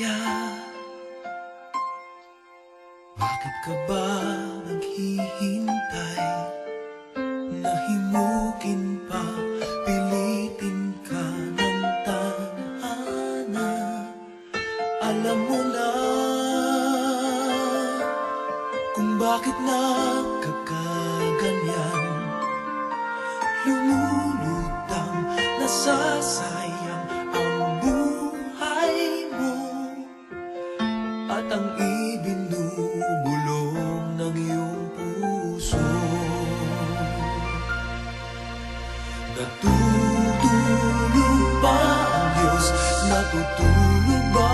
kaya? Bakit ka ba naghihintay? Nahimukin pa, pilitin ka ng tadhana. Alam mo na kung bakit nagkakaganyan. Lumulutang, nasasayang ang buhay mo at ang ibinubulong ng iyong puso. Natutulog ba ang Diyos? Natutulog ba?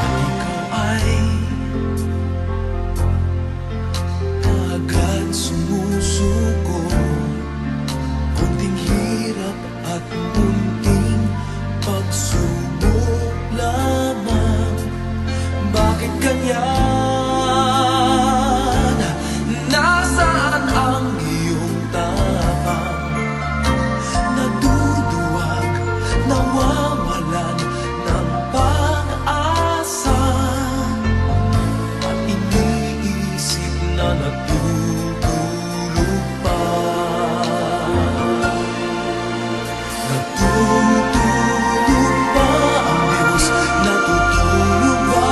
At ikaw ay agad sumusuko. Kunting hirap at munting pagsubok lamang. Bakit ganyan? Nasaan ang iyong tapang? Naduduwag, nawawalan ng pag-asa, at iniisip na natutulog pa. Natutulog ba ang Diyos? Natutulog ba?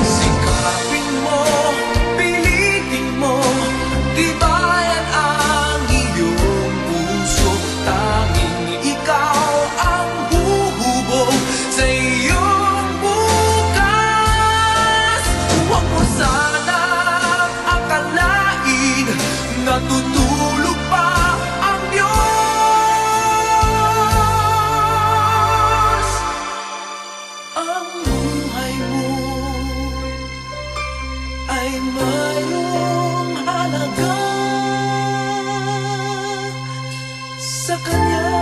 Sikapin mo, pilitin mo, tibayan ang iyong puso. Tanging ikaw ang huhubog sa iyong bukas. Huwag mo sanang akalain natutulog pa ang Diyos. Ang buhay mo ay mayroong halaga sa Kanya.